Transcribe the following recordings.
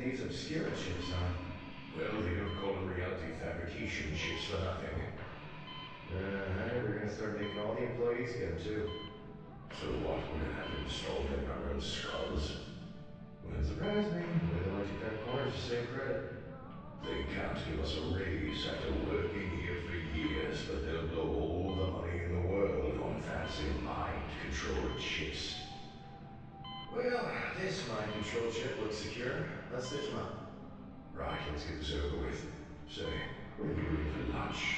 these obscure chips on? Well, they don't call them reality fabrication chips for nothing. We're gonna start making all the employees get them too. So what, we're gonna have installed in our own skulls? Wouldn't surprise me. They're the ones who cut corners to save credit. They can't give us a raise after working here for years, but they'll blow all the money in the world on fancy mind-controlled chips. Well, this mind control chip looks secure. Let's stitch them up. Right, let's get this over with. Say, where are you going for lunch?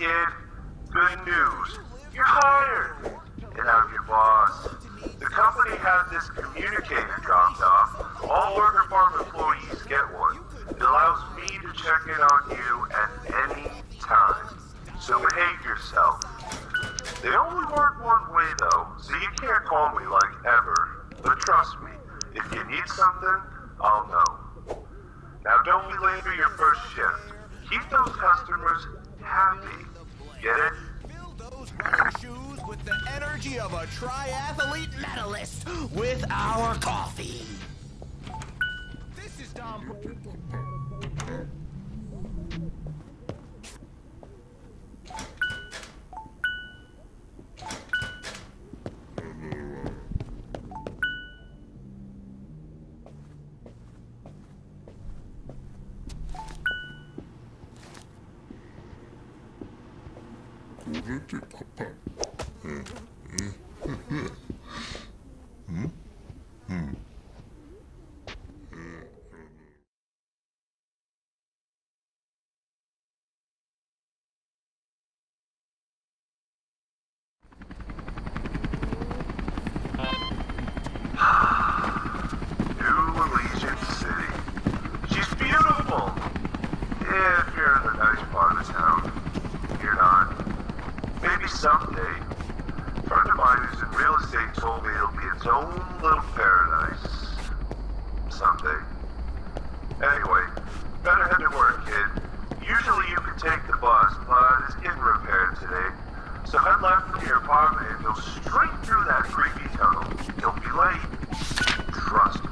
kid. Good news. You're hired. And I'm your boss. The company had this communicator dropped off. All Worker Farm employees get one. It allows me to check in on you at any time. So behave yourself. They only work one way though, so you can't call me like ever. But trust me, if you need something, I'll know. Now don't be late for your first shift. Keep those customers happy. Get it? Fill those running shoes with the energy of a triathlete medalist with our coffee. This is Tom. Someday, a friend of mine who's in real estate told me it'll be its own little paradise. Someday. Anyway, better head to work, kid. Usually you can take the bus, but it's getting repaired today. So head left to your apartment and go straight through that creepy tunnel. You'll be late. Trust me.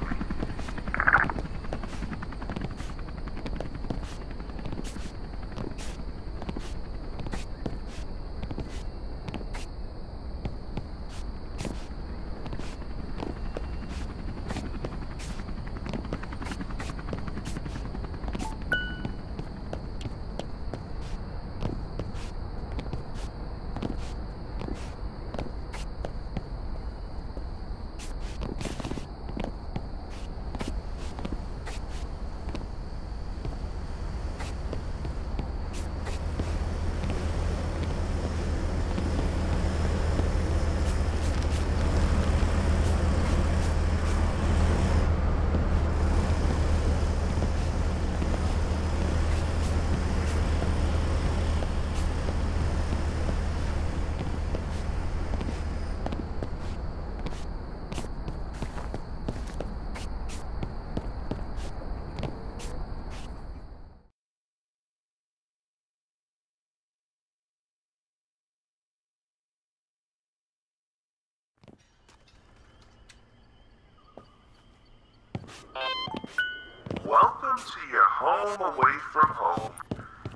Welcome to your home away from home.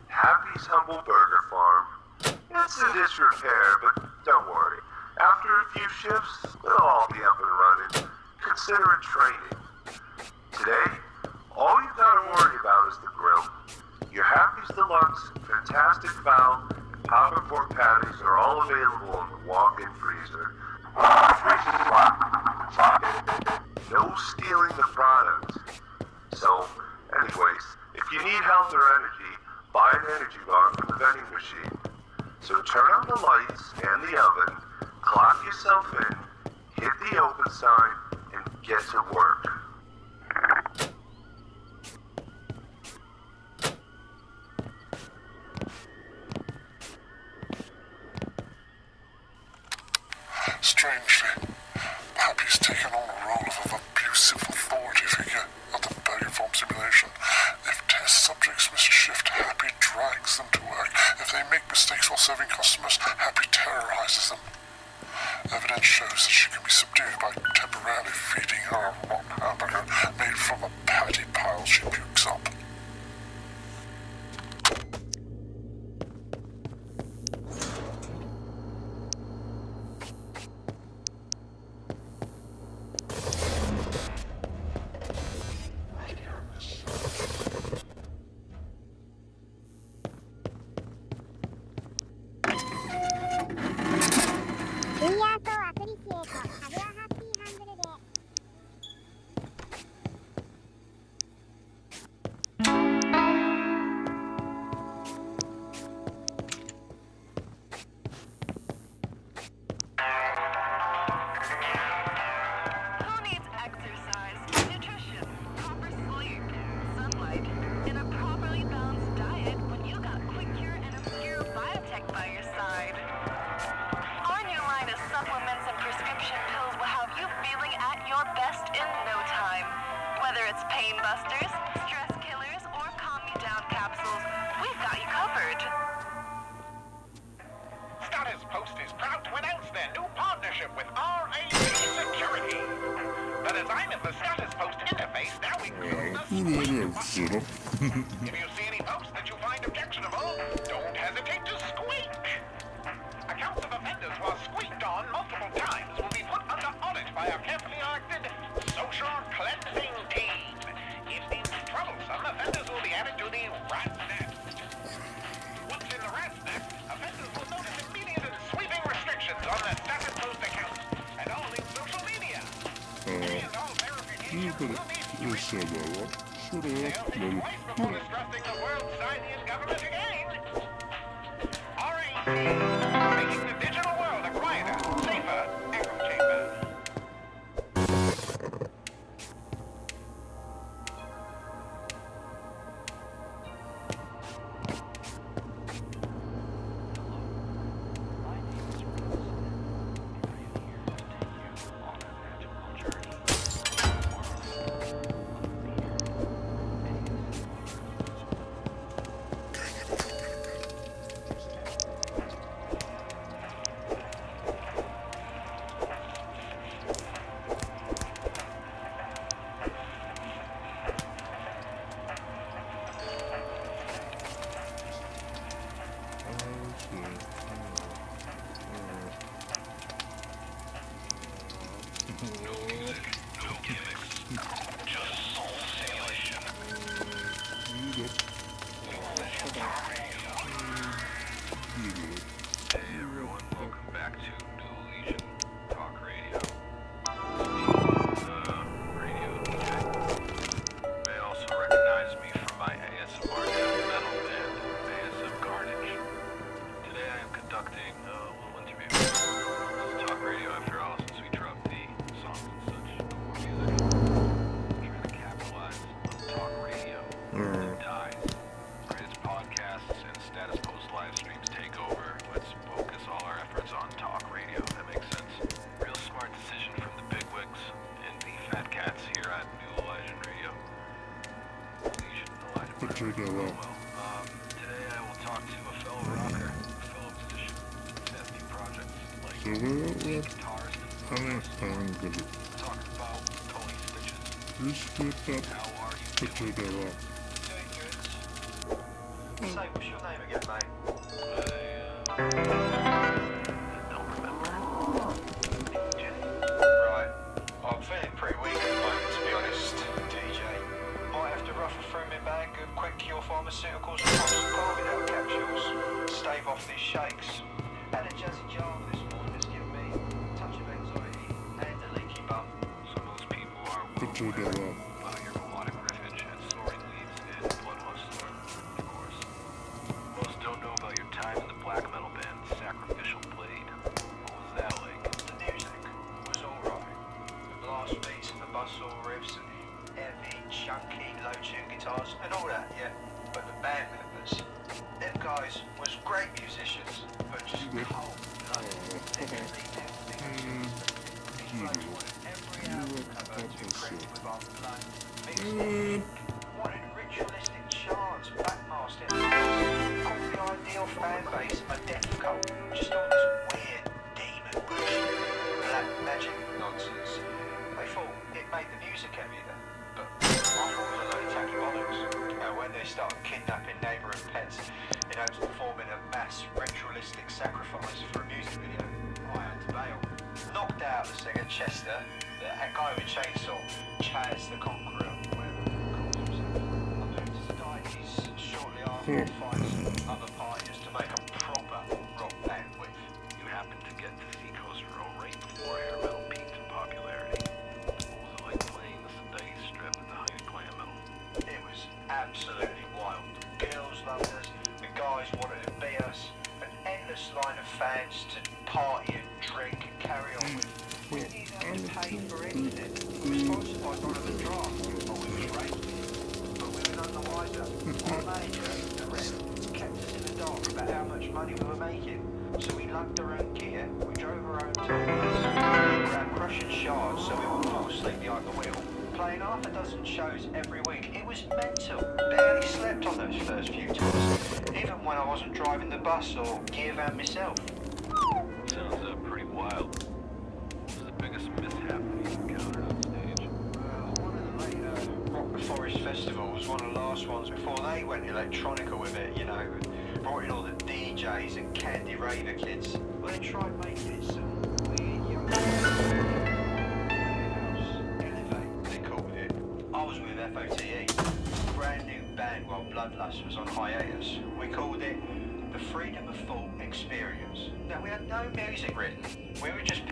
Happy's Humble Burger Farm. It's in disrepair, but don't worry. After a few shifts, it'll all be up and running. Consider it training. Today, all you gotta worry about is the grill. Your Happy's Deluxe, Fantastic Fowl, and Pop and Pork patties are all available in the walk-in freezer. No stealing the product. So, anyways, if you need health or energy, buy an energy bar from the vending machine. So turn on the lights and the oven, clock yourself in, hit the open sign, and get to work. Strangely, Happy's taken on the role of an abusive authority figure at the Berry Farm simulation. If test subjects miss a shift, Happy drags them to work. If they make mistakes while serving customers, Happy terrorizes them. Evidence shows that she can be subdued by temporarily feeding her a rotten hamburger made from a patty pile she pukes up. Whether it's pain busters, stress killers, or calm you down capsules, we've got you covered. Status Post is proud to announce their new partnership with RAC Security. The design of the Status Post interface now includes a squeak function. If you see any posts that you find objectionable, don't hesitate to squeak. Accounts of offenders who are squeaked on multiple times will be put under audit by a carefully acted social cleansing team. If deemed troublesome, offenders will be added to the rat net. Once in the rat net, offenders will notice immediate and But you're so well. Shut up. Twice before distrusting the world's tiniest government again. RAC, making the digital world a quieter, safer echo chamber. Today I will talk to a fellow rocker, a fellow musician, who has new projects like guitarist and talk about Tony Stitches. How are you doing? Doing good. Say, what's your name again, mate? I don't remember. Right. I'm feeling pretty weak at the moment, to be honest, DJ. Might have to ruffle through my bag of quick cure pharmaceuticals and pop some carbon capsules. Stave off these shakes. Had a jazzy jar this morning that's given me a touch of anxiety and a leaky bum. So most people are well about your melodic riffage and soaring leads in Bloodlust Storm, of course. Most don't know about your time in the black metal band Sacrificial Blade. What was that like? The music was alright. The blast beats and the buzzsaw riffs and heavy, chunky, low-tune guitars and all that, yeah. But the band members, them guys was great musicians, but just cold-blooded. Literally everything. These blokes wanted every album cover to be printed with our blood. Wanted ritualistic chants, backmasting, called the ideal fan base a death cult. Just all this weird demon worship, black magic nonsense. They thought it made the music heavier, but I thought it was a load of tacky bollocks. When they started kidnapping neighbouring pets in hopes of performing a mass ritualistic sacrifice for a music video, I had to bail. Knocked out the singer Chester, the guy with a chainsaw, Chaz the Conqueror, whatever he calls himself. I moved to Stites shortly after finding other parties to make a proper rock band with. You happened to get to Seacoast Row right before hair metal peaked in popularity. What was it like playing the Sedate strip at the height of glam metal? It was absolutely wild. Girls loved us, the guys wanted to be us, an endless line of fans to party and drink and carry on with. We didn't even have to pay for anything. We were sponsored by Donovan Draft, or we was raped. But we were none the wiser. Our manager, the rep, kept us in the dark about how much money we were making. So we lugged our own gear, we drove our own tours, we were out crushing shards so we wouldn't fall asleep behind the wheel. Playing half a dozen shows every week. It was mental. Barely slept on those first few tours, even when I wasn't driving the bus or gear van myself. Sounds pretty wild. What was the biggest mishap you encountered on stage? One of the later Rock the Forest festivals, one of the last ones before they went electronica with it, you know, brought in all the DJs and candy raver kids. Well, they tried making it some weird young I was with FOTE, a brand new band while Bloodlust was on hiatus. We called it the Freedom of Thought Experience. Now, we had no music written. We were just...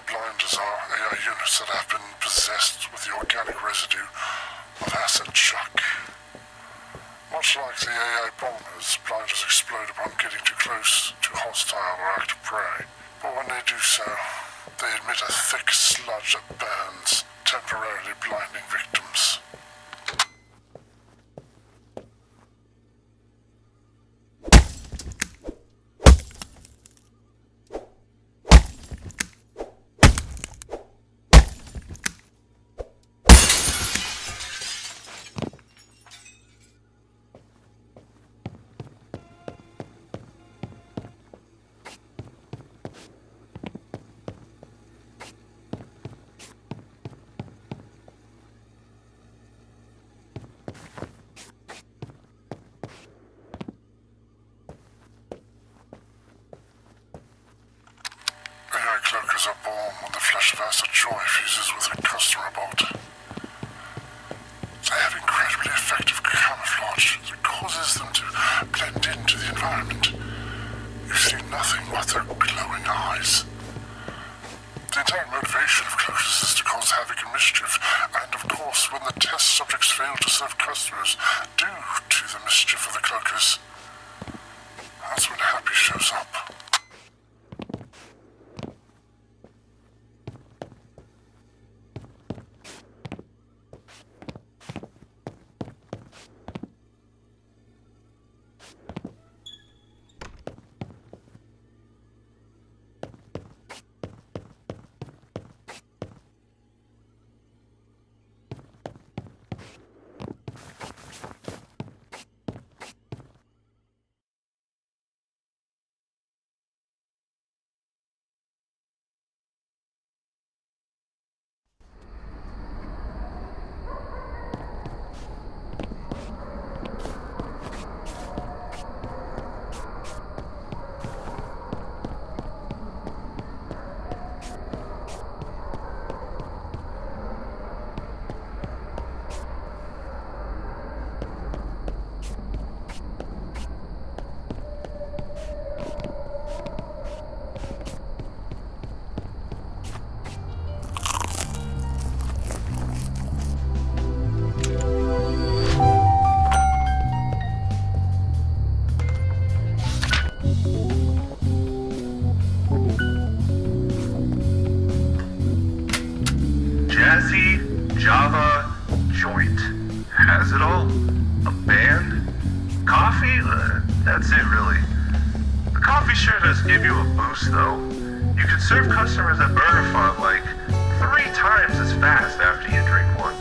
blinders are AI units that have been possessed with the organic residue of acid shock. Much like the AI bombers, blinders explode upon getting too close to hostile or active prey. But when they do so, they emit a thick sludge that burns, temporarily blinding victims. Cloakers are born when the flash of acid joy fuses with a customer bolt. They have incredibly effective camouflage that causes them to blend into the environment. You see nothing but their glowing eyes. The entire motivation of cloakers is to cause havoc and mischief, and of course, when the test subjects fail to serve customers due to the mischief of the cloakers, that's when Happy shows up. Java, joint, has it all? A band? Coffee? That's it really. The coffee sure does give you a boost though. You can serve customers at Burger Fun like 3 times as fast after you drink one.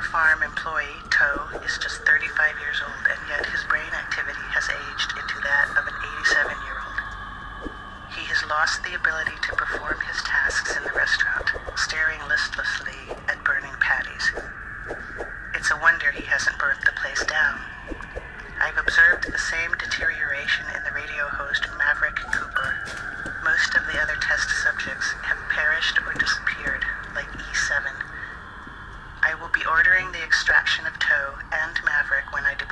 Farm employee, Toe, is just 35 years old, and yet his brain activity has aged into that of an 87-year-old. He has lost the ability to perform his tasks in the restaurant, staring listlessly at burning patties. It's a wonder he hasn't burnt the place down. I've observed the same deterioration in the radio host Maverick Cooper. Most of the other test subjects have perished or disappeared, like E7. I will be ordering the extraction of Toe and Maverick when I depart.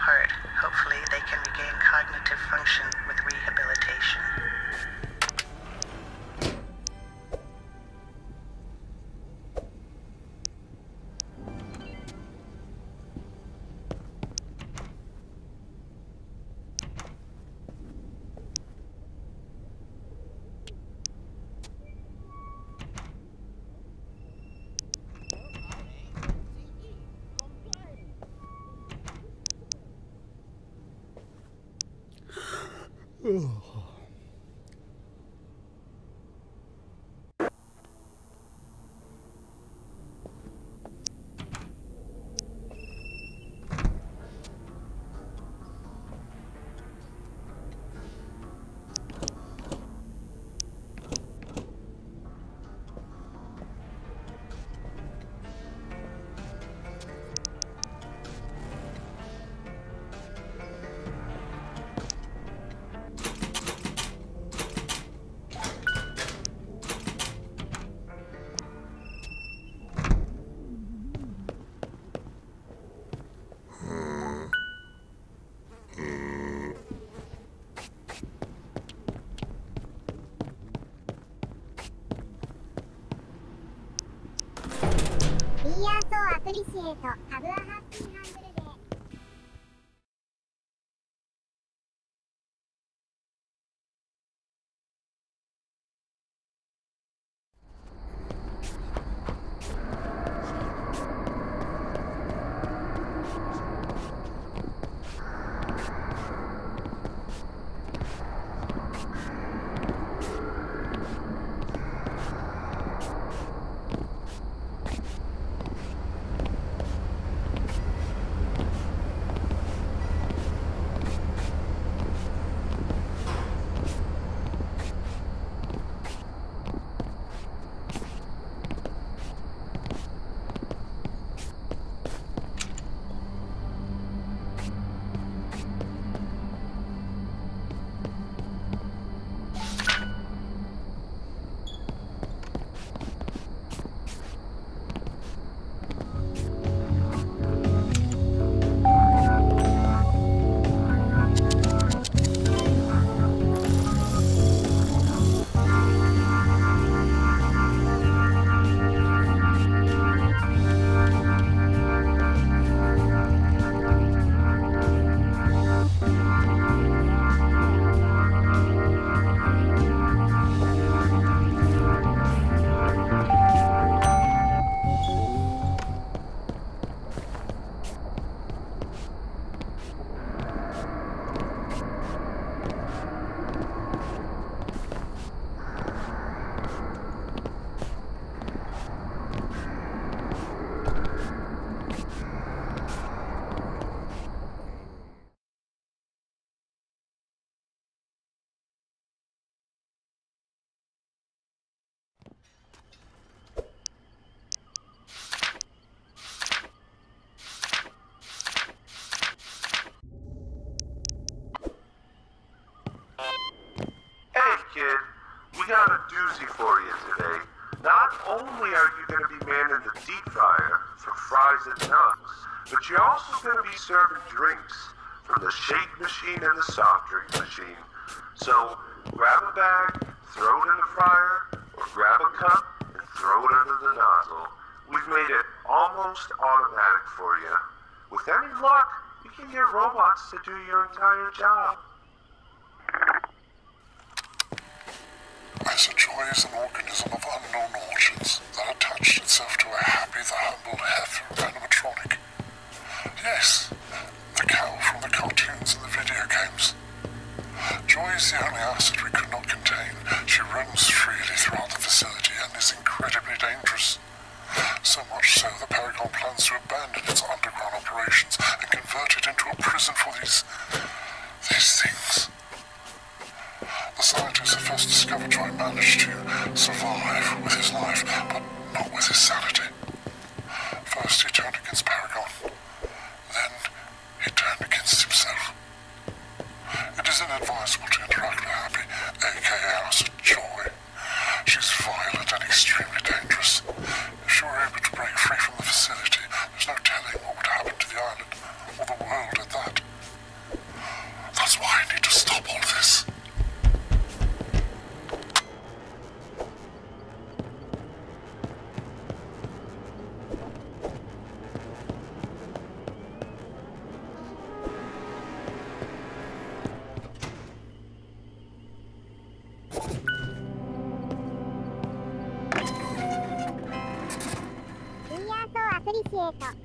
kid, we got a doozy for you today. Not only are you going to be manning the deep fryer for fries and nugs, but you're also going to be serving drinks from the shake machine and the soft drink machine. So grab a bag, throw it in the fryer, or grab a cup and throw it under the nozzle. We've made it almost automatic for you. With any luck, you can get robots to do your entire job. Joy is an organism of unknown origins that attached itself to a happy, the humble heifer of animatronic. Yes, the cow from the cartoons and the video games. Joy is the only acid we could not contain. She roams freely throughout the facility and is incredibly dangerous. So much so that Paragon plans to abandon its underground operations and convert it into a prison for these things. The scientist who first discovered Joy managed to survive with his life, but not with his sanity. First he turned against Paragon, then he turned against himself. It is inadvisable to interact with Happy, aka our Joy. She's violent and extremely dangerous. If she were able to break free from the facility, there's no telling what would happen to the island, or the world at that. That's why I need to stop all this.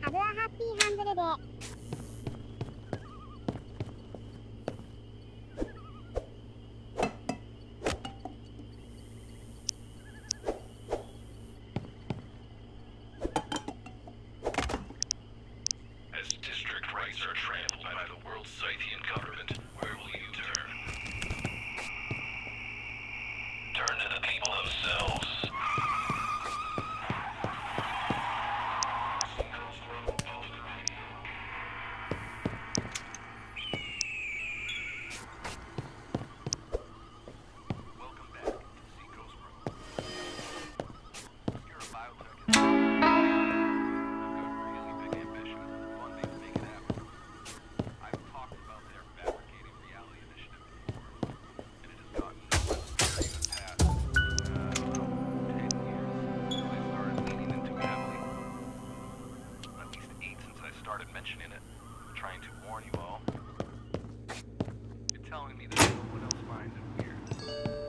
Have a happy handle day. telling me that no one else finds it weird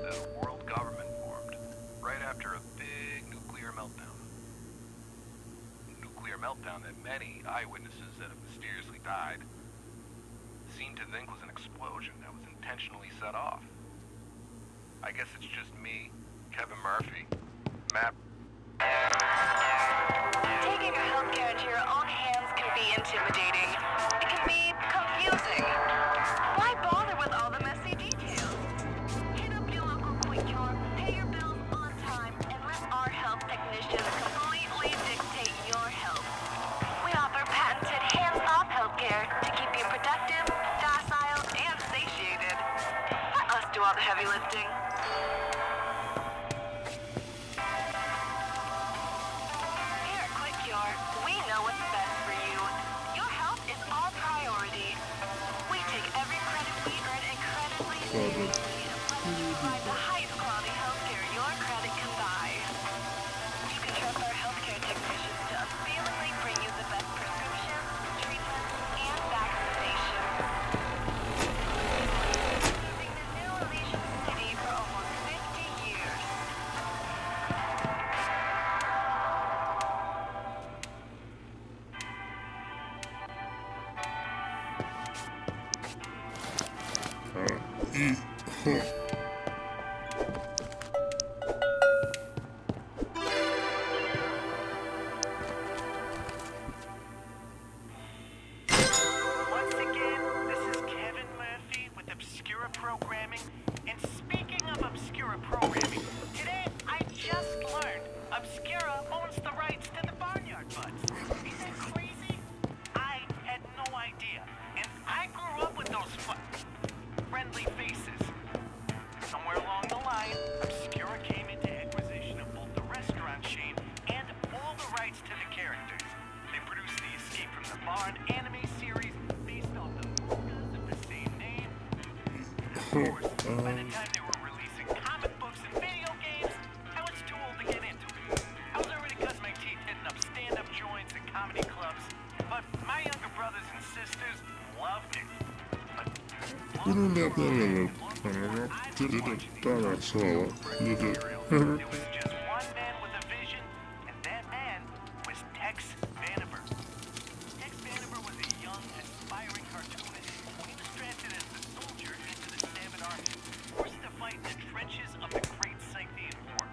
that a world government formed right after a big nuclear meltdown. Nuclear meltdown that many eyewitnesses that have mysteriously died seem to think was an explosion that was intentionally set off. I guess it's just me, Kevin Murphy, Matt. Taking your healthcare into your own hands can be intimidating. It can be confusing. Why bother with all the messy details? Hit up your local quick cure, pay your bills on time, and let our health technicians completely dictate your health. We offer patented hands-off healthcare to keep you productive, docile, and satiated. Let us do all the heavy lifting. We know what's best for you. Your health is our priority. We take every credit we earn incredibly seriously and pledge to provide the highest quality healthcare your credit can buy. You can trust our healthcare technicians to unfailingly bring you the best prescriptions, treatments, and vaccinations. Using the new Elysian City for almost 50 years. Once again, this is Kevin Murphy with Obscura Programming. And speaking of Obscura Programming, today I just learned Obscura owns the rights to the Barnyard Buds. Is that crazy? I had no idea. And I grew up with those friendly faces. Somewhere along the line, Obscura came into acquisition of both the restaurant chain and all the rights to the characters. They produced the Escape from the Barn anime series based off the mangas of the same name. Of course, by the time they were releasing comic books and video games, I was too old to get into it. I was already cutting my teeth hitting up stand-up joints and comedy clubs, but my younger brothers and sisters loved it. Bunun yapmayalım. Tamam, sonra yedi. There was just one man with a vision, and that man was Tex Vannevar. Tex Vannevar was a young, aspiring cartoonist when he was drafted as a soldier into the Salmon Army, forced to fight in the trenches of the Great Scythian War.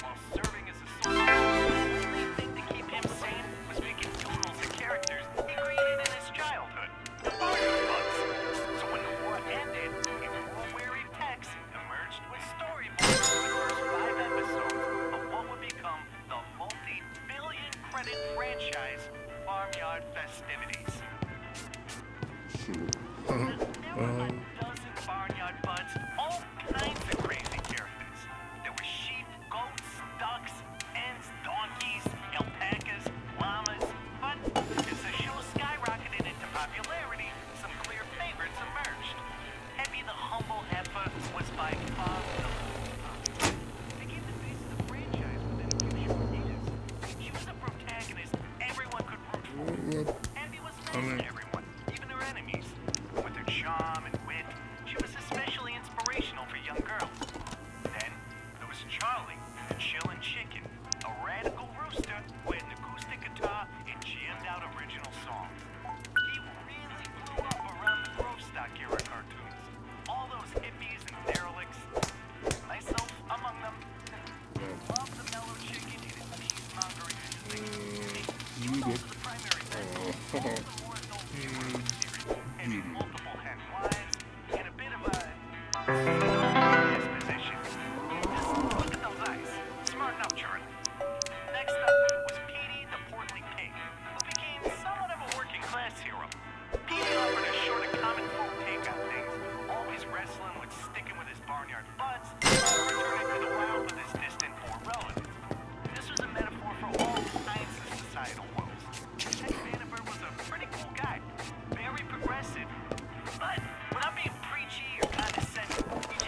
While serving as a soldier, the only thing to keep him sane was making doodles of characters he created in his childhood, the Barnyard Buds. So when the war ended, a war-weary Tex emerged with storyboards for the first 5 episodes of what would become the multi-billion credit franchise Farmyard Festivities. There were a dozen Barnyard Buds, all kinds of crazy characters. There were sheep, goats, ducks, hens, donkeys, alpacas, llamas. But as the show skyrocketed into popularity, some clear favorites emerged. Heavy the humble heifer was by far the most became the face of the franchise within a few short years. She was a protagonist everyone could root for. Heavy was nice to everyone, even her enemies. With her charm and wit, she was especially inspirational for young girls. Then there was Charlie, the chillin' chicken, a radical rooster who had an acoustic guitar and jammed out original songs. He really blew up around the Grove Stock era cartoons. All those hippies and derelicts, myself among them, loved the mellow chicken and his peace-mongering things. He was also the primary villain of all the more adult humor of the series, having multiple hen wives and a bit of a disposition. Just look at those eyes. Smarten up, Charlie. Next up was Petey the Portly Pig, who became somewhat of a working-class hero. Petey offered a sort of common folk take on things, always wrestling with sticking with his barnyard buds, or returning to the wild with his distant poor relatives. This was a metaphor for all kinds of societal woes. Tex Vannevar was a pretty cool guy, very progressive, but without being preachy or condescending. He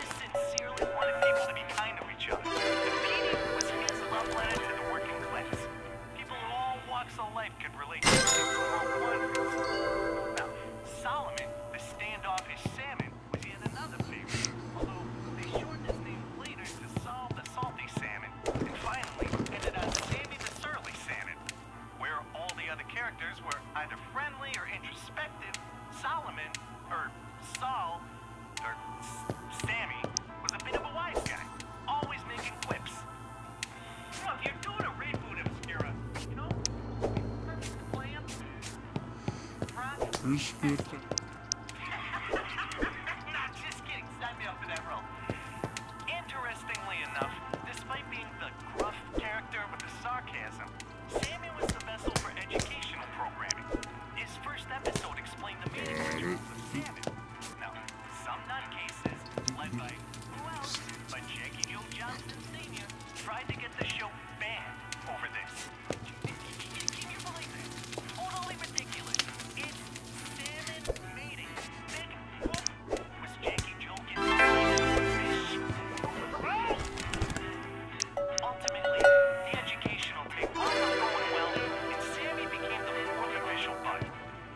Risqueta. Not just kidding. Sign me up for that role. Interestingly enough, despite being the gruff character with the sarcasm, Sammy was the vessel for educational programming. His first episode explained the meaning of salmon. Now, some nutcases, led by who else but Jackie Joe Johnson Sr., tried to get the show banned over this. Can you believe it? Totally ridiculous. It's salmon mating. Big whoop. Was Jackie Joe getting fish? Ultimately, the educational tape wasn't going well, and Sammy became the fourth official butt.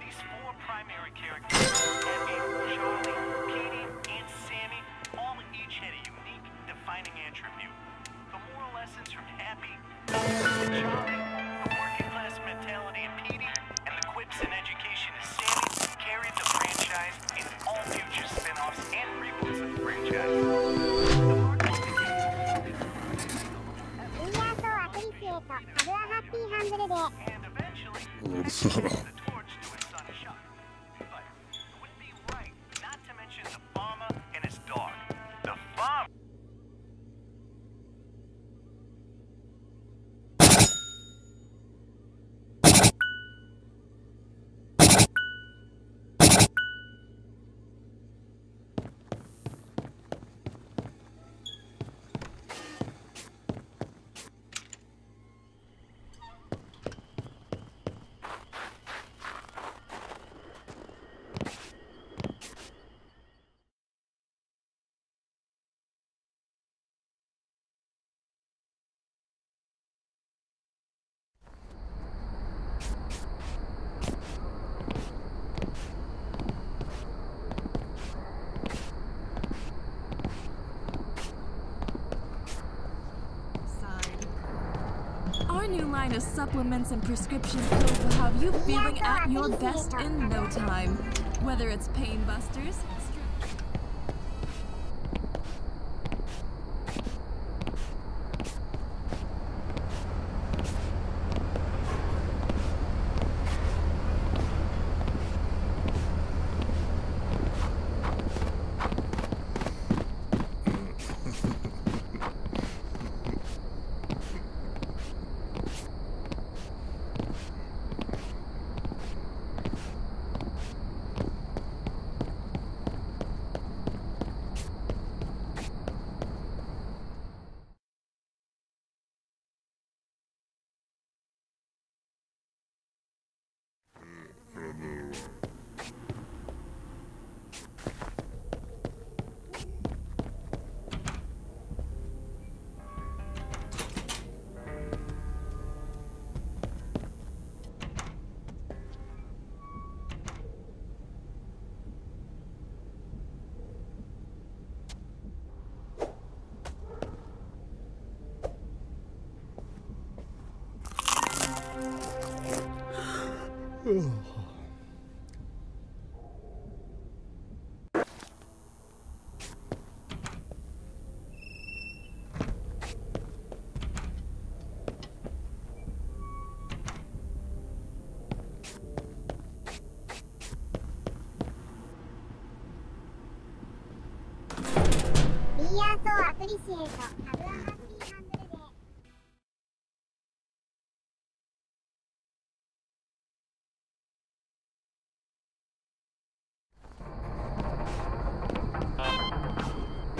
These four primary characters, Abby, Charlie, Petey, and Sammy, all each had a unique, defining attribute. The moral lessons from Happy, Charlie, the working class mentality in Petey, and the quips and education of Sammy carried the franchise in all future spin-offs and reboots of the franchise. The marketing イヤーとアプリシエートハブアハッピーハンドルで and eventually うるさい。 the torch to his son Chuck. But it wouldn't be right not to mention the farmer and his dog. The farmer. Our new line of supplements and prescription pills will have you feeling at your best in no time. Whether it's pain busters, appreciate it.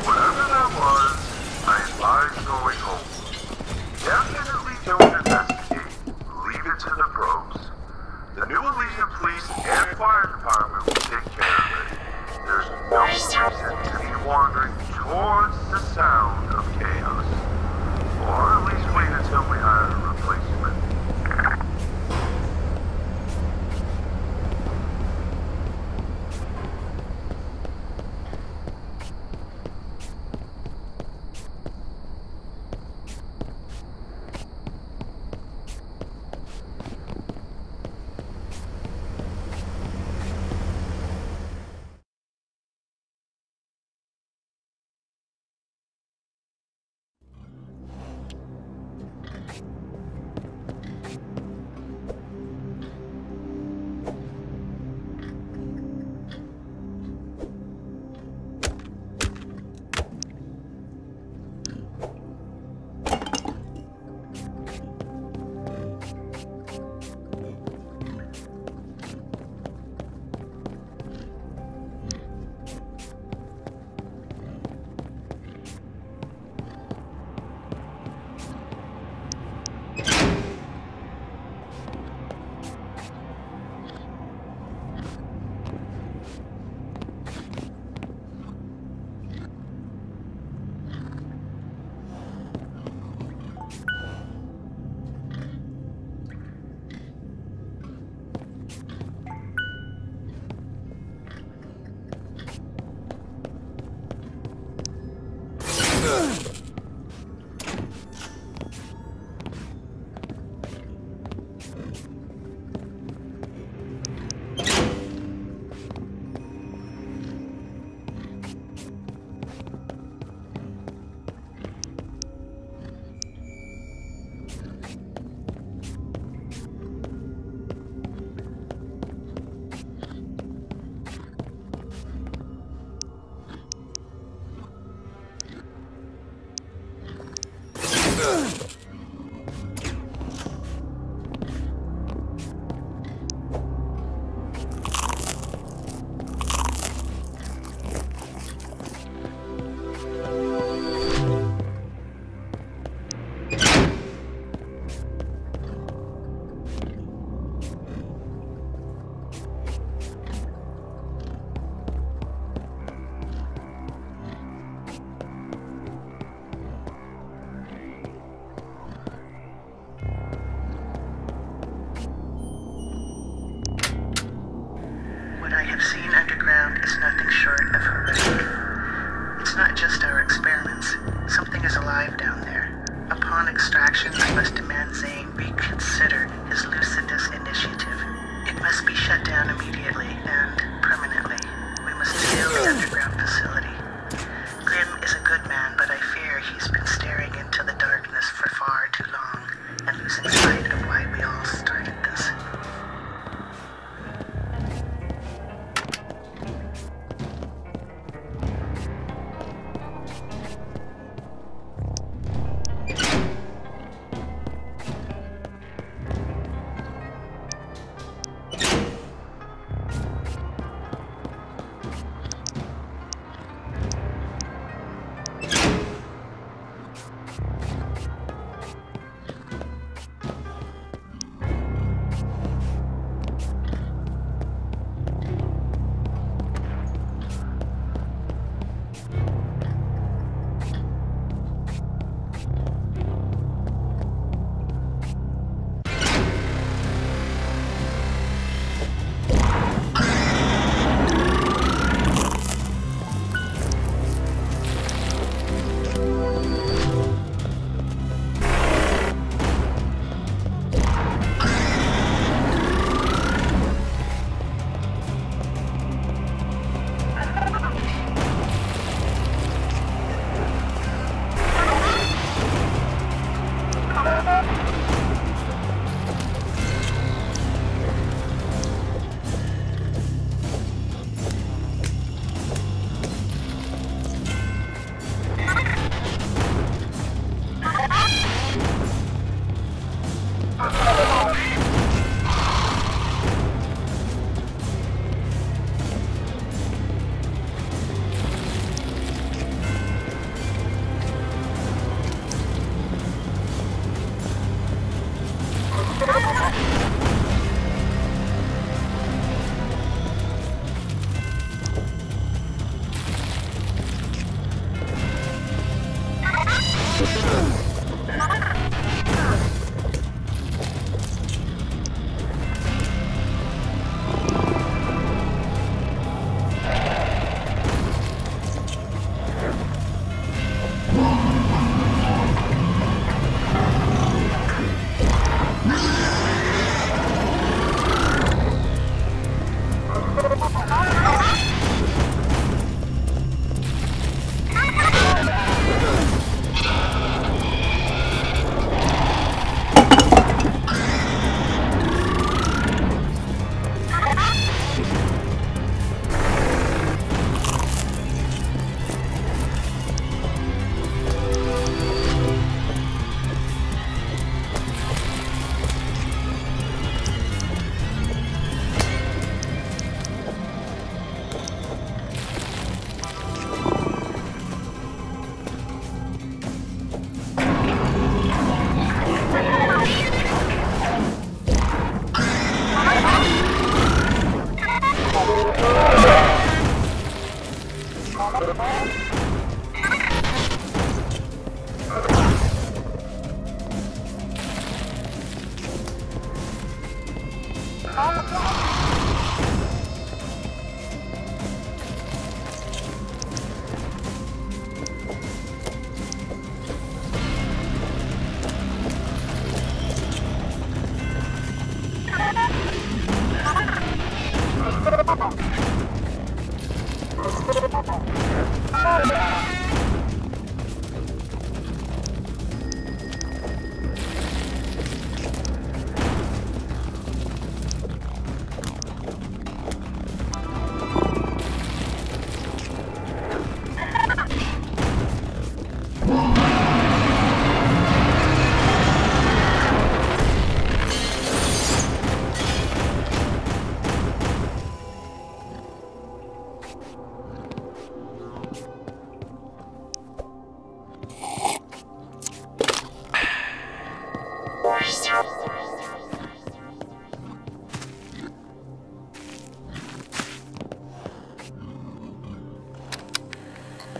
Whatever that was, I advise going home. Definitely don't investigate. Leave it to the pros. The new Elysian Police and Fire Department will take care of it. There's no reason to be wandering towards the sound of chaos.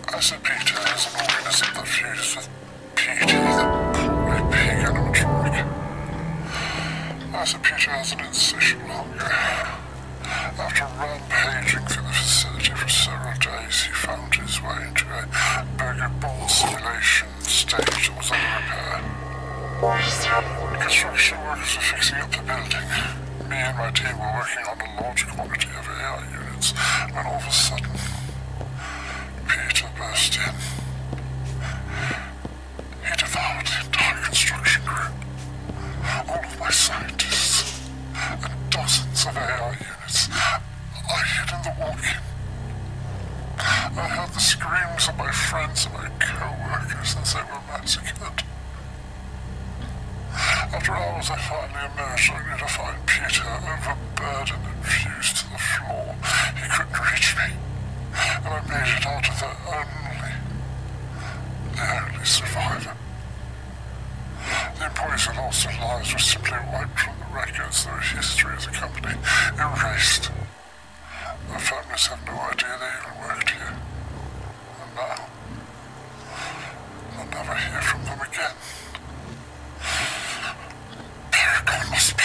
I said Peter is an organism that fuses with Petey, the poorly pig animatronic. I said Peter has an insatiable hunger. After rampaging through the facility for several days, he found his way into a burger ball simulation stage that was under repair. Construction workers were fixing up the building. Me and my team were working on a large quantity of AI units when all of a sudden, Peter burst in. He devoured the entire construction crew, all of my scientists, and dozens of AI units. I hid in the walk-in. I heard the screams of my friends and my co-workers as they were massacred. After hours, I finally emerged only to find Peter overburdened and fused to the floor. He couldn't reach me, and I made it out of the only survivor. The employees who lost their lives were simply wiped from the records. Their history as a company erased. Their families have no idea they even worked here. And now, I'll never hear from them again. Paragon must pay.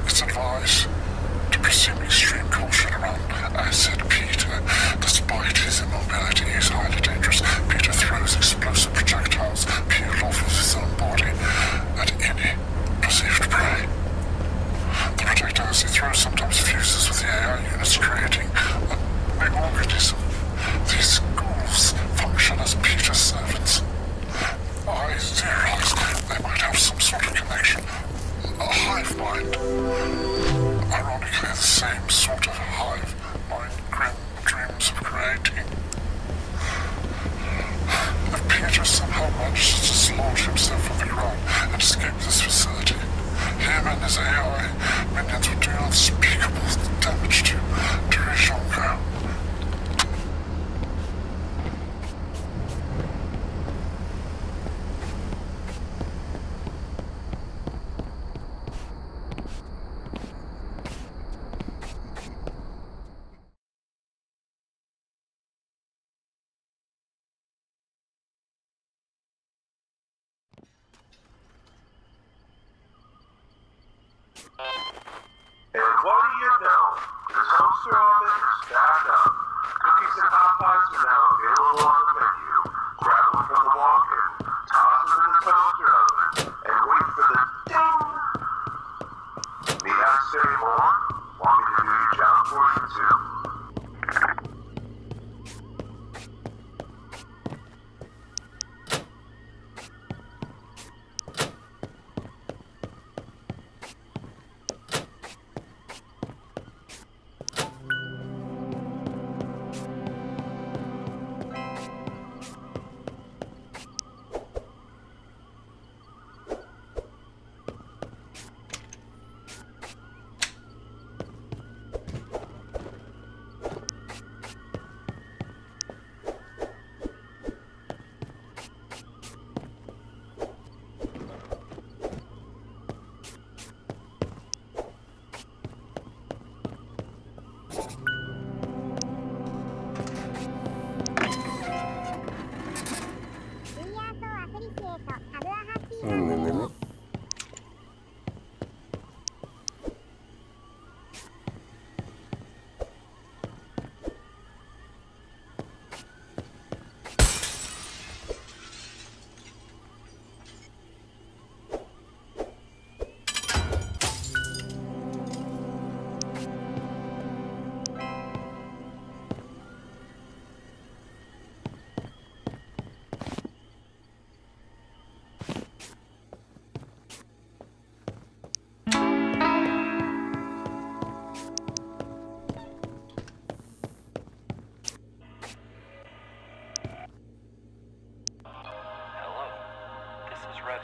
It's advised to presume extreme caution around said Peter. Despite his immobility, he's highly dangerous. Peter throws explosive projectiles peeled off of his own body at any perceived prey. The projectiles he throws sometimes fuses with the AI units, creating a new organism. These ghouls function as Peter's servants. I theorized they might have some sort of connection. A hive mind. Ironically, the same sort of hive mind Grim dreams of creating. If Peter somehow manages to dislodge himself from the ground and escape this facility, him and his AI minions will do unspeakable damage to Jonko. And what do you know? The toaster oven is back up. Cookies and hot pies are now available on the menu. Grab them from the walk-in, toss them in the toaster oven, and wait for the ding! Need I say more? Want me to do your job for you too?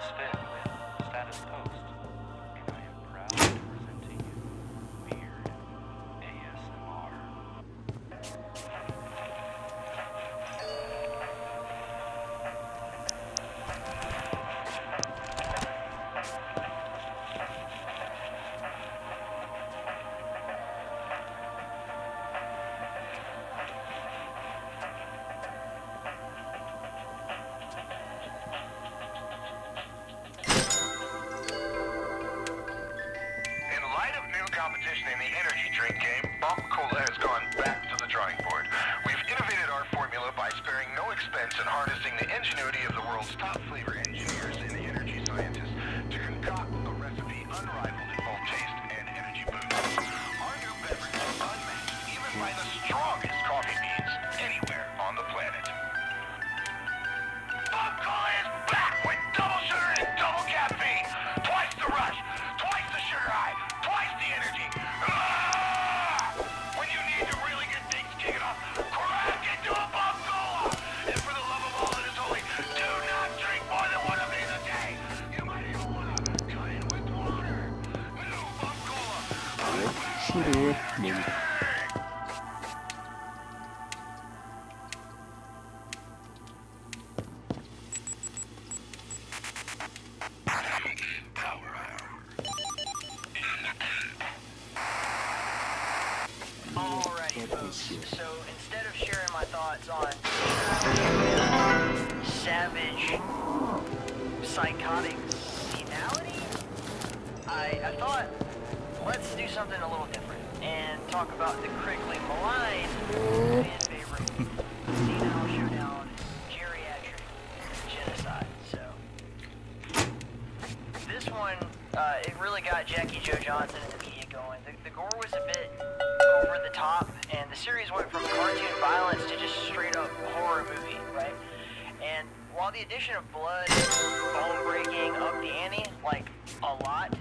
this fit with status post, and I am proud to present to you weird ASMR. Competition in the energy drink game, Cola has gone back to the drawing board. We've innovated our formula by sparing no expense and harnessing the ingenuity of the world's top flavor engineers and energy scientists to concoct a recipe unrivaled in both taste and energy boost. Our new beverage is unmatched even by the strongest coffee beans anywhere on the planet. Cola is back with double sugar and double caffeine. Twice the rush, twice the sugar high, twice the energy. When you need to really get things kicked off, crack into a Cola. And for the love of all that is holy, do not drink more than one of these a day. You might even want to cut in with water. New Cola. Sure, Alrighty, folks. So instead of sharing my thoughts on savage, psychotic senility, I thought let's do something a little different and talk about the critically maligned fan favorite senile showdown geriatric genocide. So this one, it really got Jackie Jo Johnson and the media going. The gore was a bit over the top, and the series went from cartoon violence to just straight up horror movie, right? And while the addition of blood, bone breaking upped the ante, like, a lot,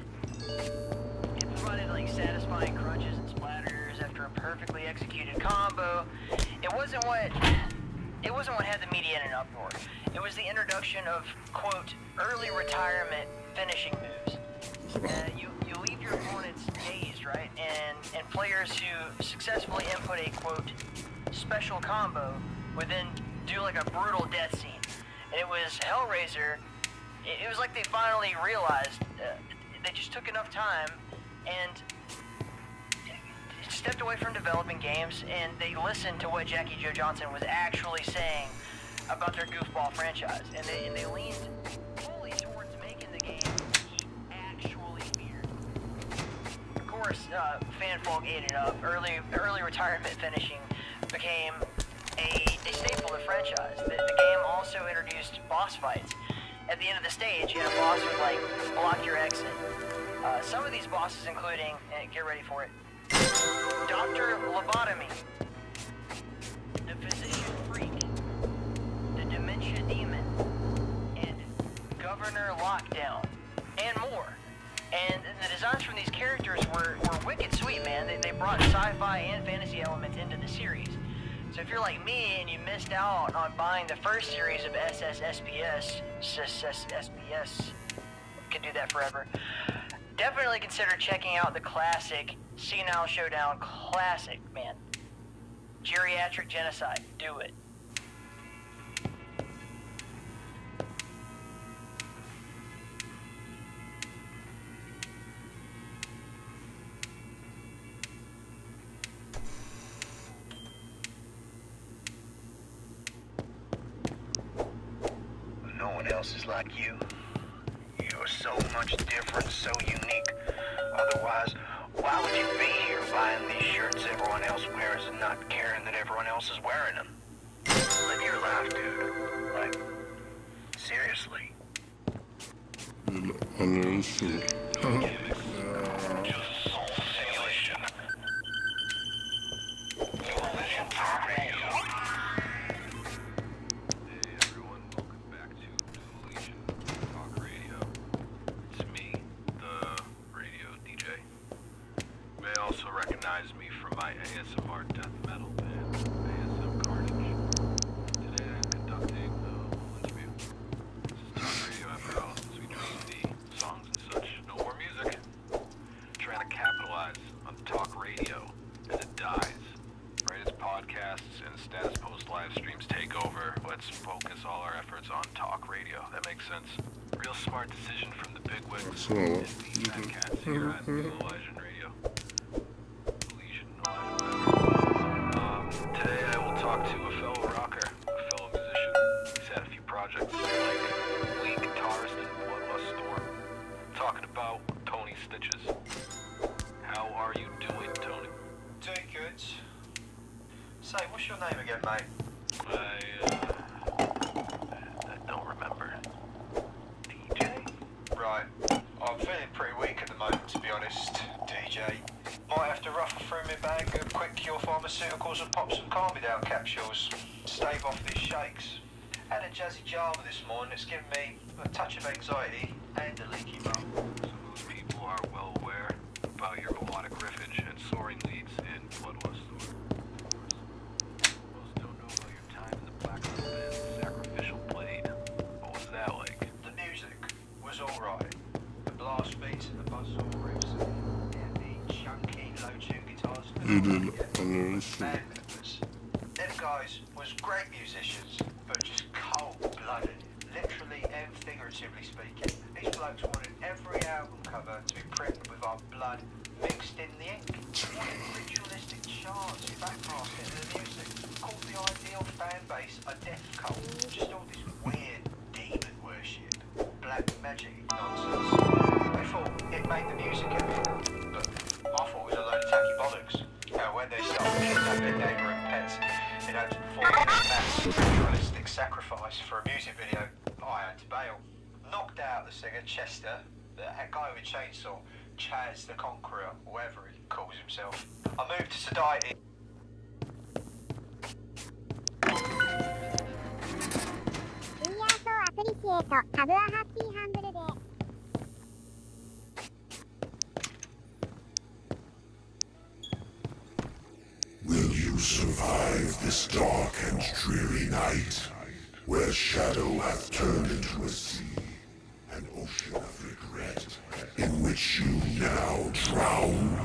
it provided, like, satisfying crunches and splatters after a perfectly executed combo. It wasn't what had the media in an uproar. It was the introduction of, quote, early retirement finishing moves. You leave your opponents dazed, right? And players who successfully input a, quote, special combo would then do like a brutal death scene. And it was Hellraiser, it was like they finally realized they just took enough time and stepped away from developing games, and they listened to what Jackie Jo Johnson was actually saying about their goofball franchise. And they leaned fully towards making the game actually weird. Of course, fanfolk ate it up. Early retirement finishing became a staple of the franchise. The game also introduced boss fights. At the end of the stage, you had a boss who would, like, block your exit. Some of these bosses including, get ready for it, Dr. Lobotomy, the Physician Freak, the Dementia Demon, and Governor Lockdown, and more. And the designs from these characters were wicked sweet, man. They brought sci-fi and fantasy elements into the series. So if you're like me and you missed out on buying the first series of SSSPS, could do that forever, definitely consider checking out the classic Senile Showdown classic, man. Geriatric Genocide, do it. No one else is like you. You're so much different, so unique. Otherwise, why would you be here buying these shirts everyone else wears and not caring that everyone else is wearing them? Live your life, dude. Like, seriously. Me from my ASMR death metal band, ASM Carnage. Today I'm conducting a interview. This is talk radio after all, so we try let's focus all our efforts on talk radio. That makes sense. Real smart decision from the bigwigs. Начало. Today I will talk to a fellow rocker, a fellow musician. He's had a few projects like lead guitarist and bloodlust storm. Talking about Tony Stitches. How are you doing, Tony? Doing good. Say, what's your name again, mate? I don't remember. DJ? Right. I'm feeling pretty weak at the moment, to be honest, DJ. Might have to ruffle through my bag of quick cure pharmaceuticals and pop some calm-me-down capsules. Stave off these shakes. Had a jazzy Java this morning that's given me a touch of anxiety and a leaky bum. So most people are well aware about your melodic riffage and soaring leads in Bloodlust. Most don't know about your time in the Black Metal band Sacrificial Blade. What was that like? The music was alright. The blast beats and the buzzsaw riffs and the chunky low-tune guitars. Them guys was great musicians, but just cold-blooded, literally and figuratively speaking. These blokes wanted every album cover to be printed with our blood mixed in the ink. They wanted ritualistic chants, backblasting to the music, called the ideal fan base a death cult. Just all this weird demon worship, black magic nonsense. They thought it made the music everything, but I thought it was a load of tacky bollocks. Now when they started kidnapping neighbouring pets in order to perform a mass ritualistic sacrifice for a music video, I had to bail. Knocked out the singer Chester, the guy with a chainsaw, Chaz the Conqueror, whatever he calls himself. I moved to Sediety. Will you survive this dark and dreary night, where shadow hath turned into a sea, an ocean of regret, in which you now drown?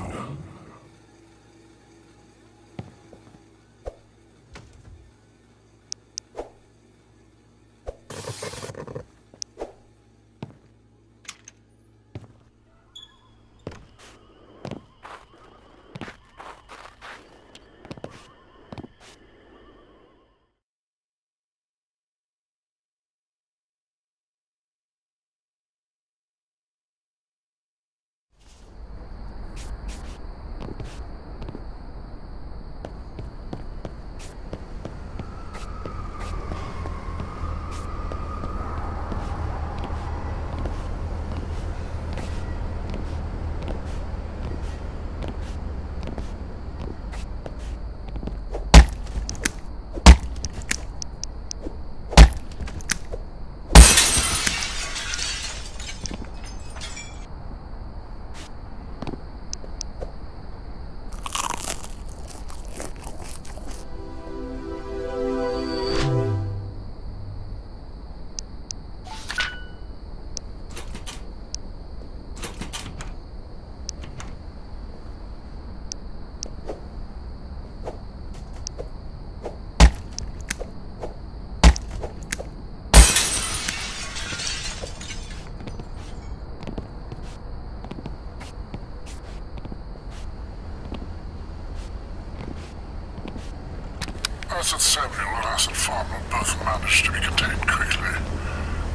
Acid Samuel and Acid Farmer both managed to be contained quickly.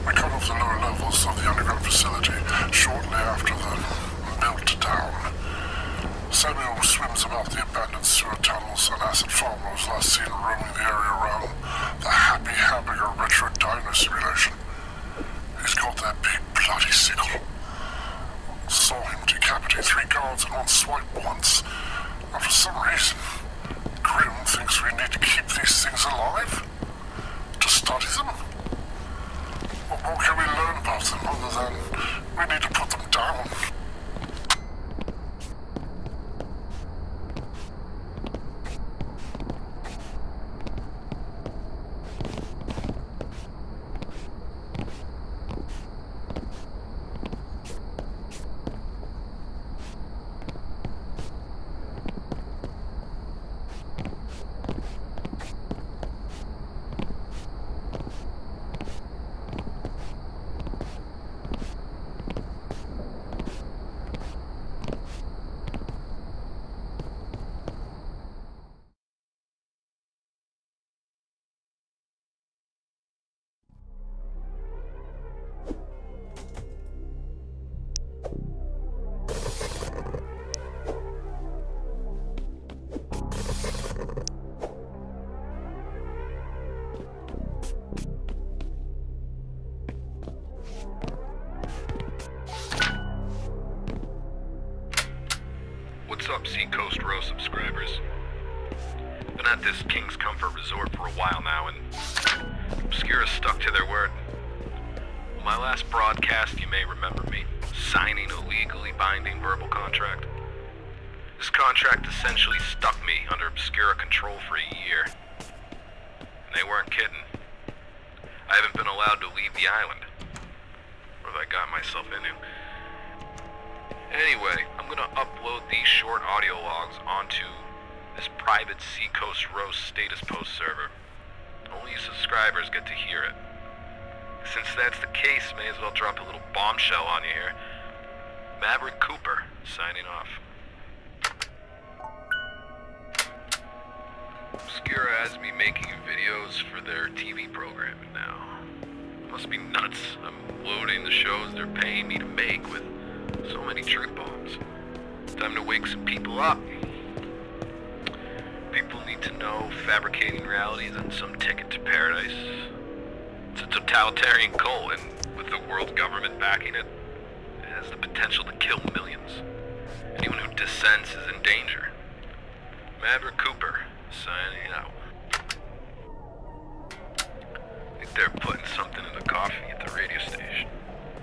We cut off the lower levels of the underground facility shortly after the meltdown. Samuel swims about the abandoned sewer tunnels, and Acid Farmer was last seen roaming the area around the Happy Hamburger Retro Dino simulation. He's got that big bloody sickle. Saw him decapitate 3 guards in one swipe once, and for some reason, Grim thinks we need to keep these things alive? To study them? What more can we learn about them other than we need to put them down? What's up, Seacoast Row subscribers? Been at this King's Comfort Resort for a while now, and Obscura stuck to their word. On my last broadcast, you may remember me signing a legally binding verbal contract. This contract essentially stuck me under Obscura control for a year. And they weren't kidding. I haven't been allowed to leave the island. What have I got myself into? Anyway, I'm gonna upload these short audio logs onto this private Seacoast Row status post server. Only subscribers get to hear it. Since that's the case, may as well drop a little bombshell on you here. Maverick Cooper, signing off. Obscura has me making videos for their TV programming now. It must be nuts. I'm loading the shows they're paying me to make with so many truth bombs. Time to wake some people up. People need to know fabricating reality isn't some ticket to paradise. It's a totalitarian cult, and with the world government backing it, it has the potential to kill millions. Anyone who dissents is in danger. Maverick Cooper, signing out. I think they're putting something in the coffee at the radio station.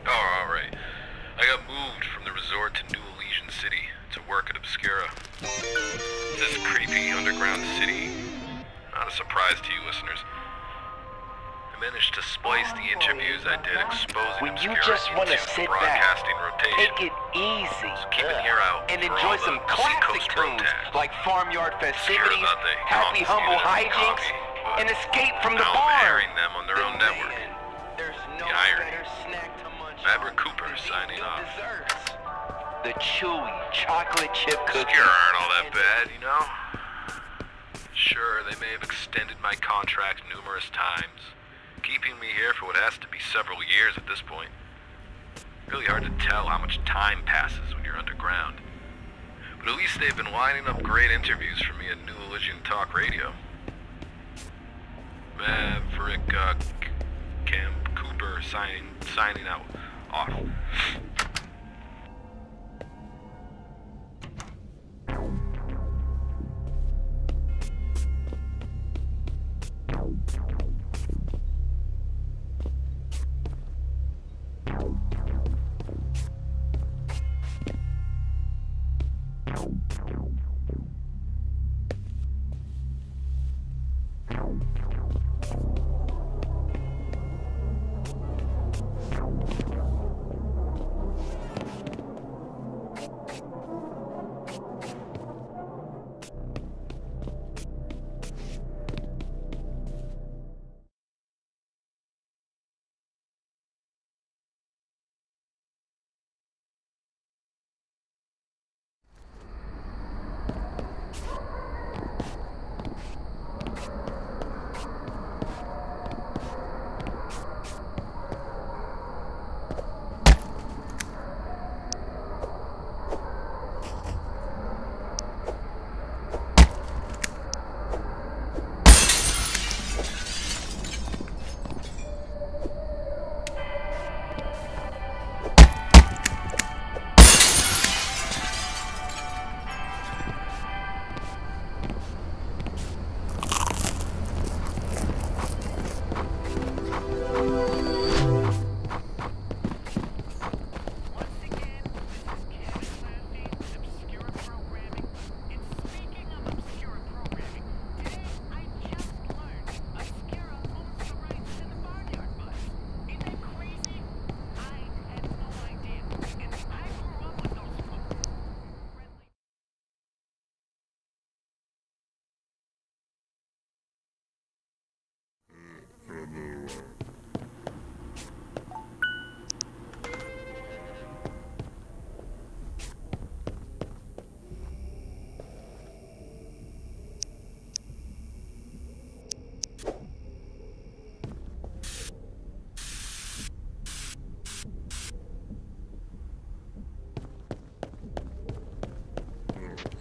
Oh, alright. I got moved from the resort to New Elysian City to work at Obscura. This creepy underground city, not a surprise to you listeners. I managed to splice the interviews I did exposing when you Obscura just want to into sit broadcasting back, rotation. take it easy, So keep an ear out and for enjoy all some the classic Seacoast tunes tags. like Farmyard Festivities, About the Happy Humble confusing Hijinks, coffee, and Escape from the now Barn. I'm airing them on their own network. There's no The irony. better snack to munch Maverick on Cooper than signing these off. desserts. The chewy chocolate chip cookies. Obscura aren't all that bad, you know? Sure, they may have extended my contract numerous times, keeping me here for what has to be several years at this point. Really hard to tell how much time passes when you're underground. But at least they've been lining up great interviews for me at New Elysian Talk Radio. Maverick, Cam Cooper signing out. Off.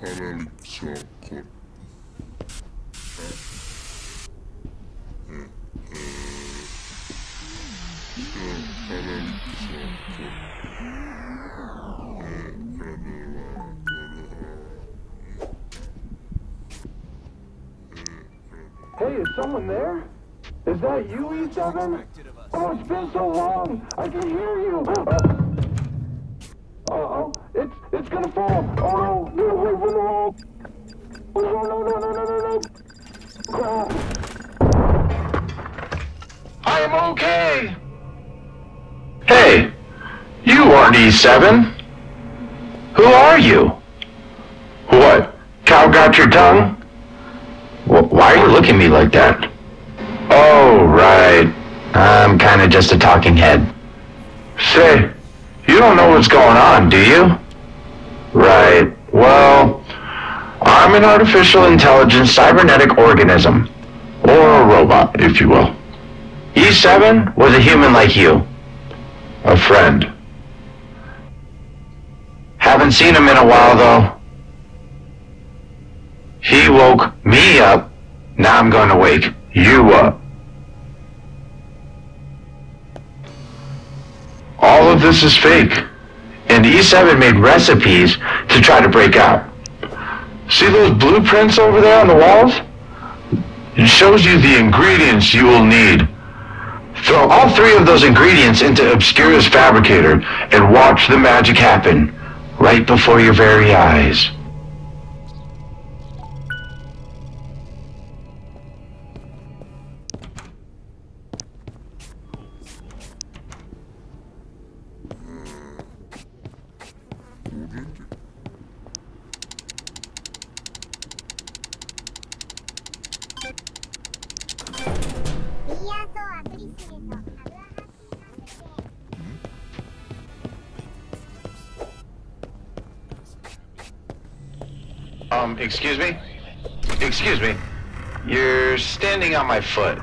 Paralizzò. Is someone there? Is that you, E7? Oh, it's been so long. I can hear you. Uh-oh. It's gonna fall. Oh, no. Get away from the wall. No. Crap. I am okay. Hey, you aren't E7. Who are you? What? Cow got your tongue? Why are you looking at me like that? Oh, right. I'm kinda just a talking head. Say, you don't know what's going on, do you? Right. Well, I'm an artificial intelligence cybernetic organism. Or a robot, if you will. E7 was a human like you. A friend. Haven't seen him in a while, though. He woke me up. Now I'm going to wake you up. All of this is fake. And E7 made recipes to try to break out. See those blueprints over there on the walls? It shows you the ingredients you will need. Throw all 3 of those ingredients into Obscura's fabricator and watch the magic happen right before your very eyes. Excuse me? Excuse me. You're standing on my foot.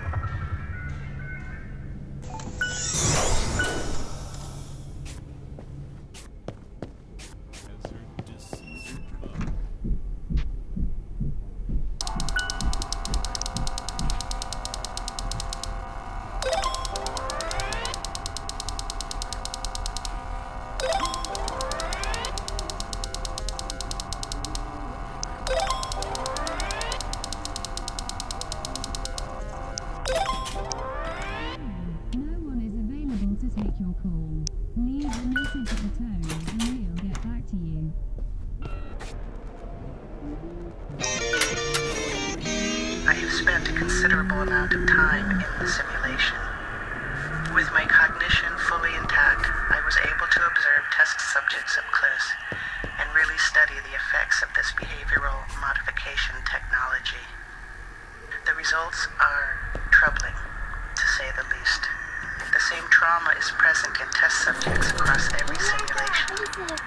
I have spent a considerable amount of time in the simulation. With my cognition fully intact, I was able to observe test subjects up close and really study the effects of this behavioral modification technology. The results are troubling, to say the least. The same trauma is present in test subjects across every simulation.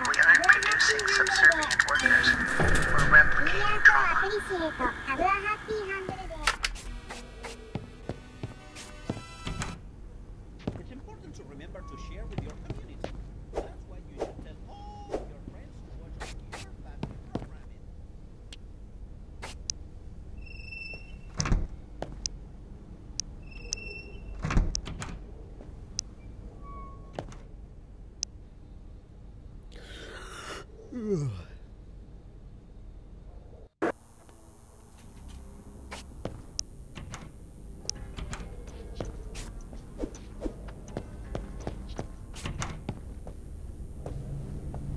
We aren't producing subservient workers. We're replicating trauma. It's important to remember to share with your community. That's why you should tell all your friends to watch your family programming.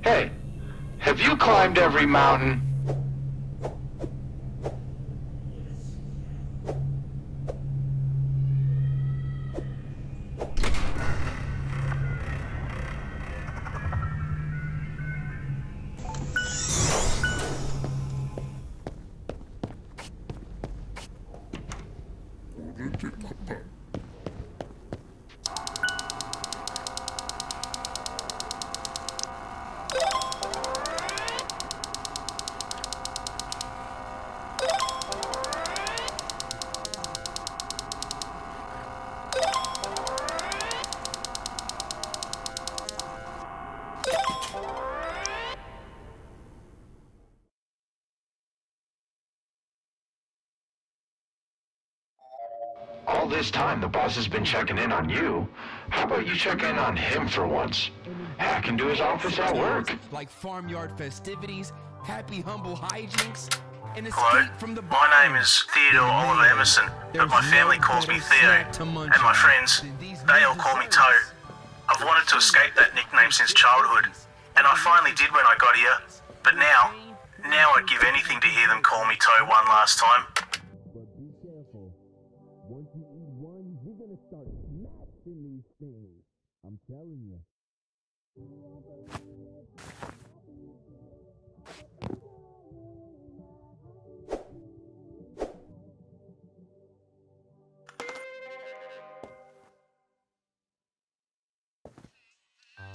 Hey, have you climbed every mountain? All this time, the boss has been checking in on you. How about you check in on him for once? Hack into his office at work. Like farmyard festivities, happy humble hijinks, and Hello, escape from the my name is Theodore Oliver Emerson. but my family calls me Theo, and my friends, they all call me Toe. I've wanted to escape that nickname since childhood, and I finally did when I got here, but now I'd give anything to hear them call me Toe one last time. But be careful. Once you eat one, you're gonna start smashing these things. I'm telling you.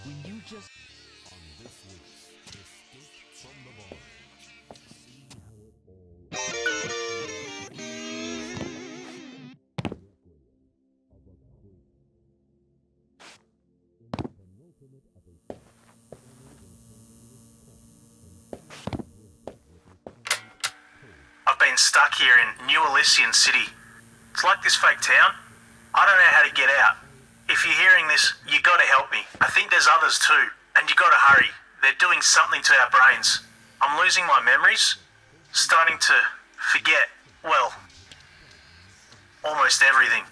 When you just on this week's Escape from the Bar. See how it I've been stuck here in New Elysian City. It's like this fake town. I don't know how to get out. If you're hearing this, you gotta help me. I think there's others too, and you gotta hurry. They're doing something to our brains. I'm losing my memories, starting to forget, well, almost everything.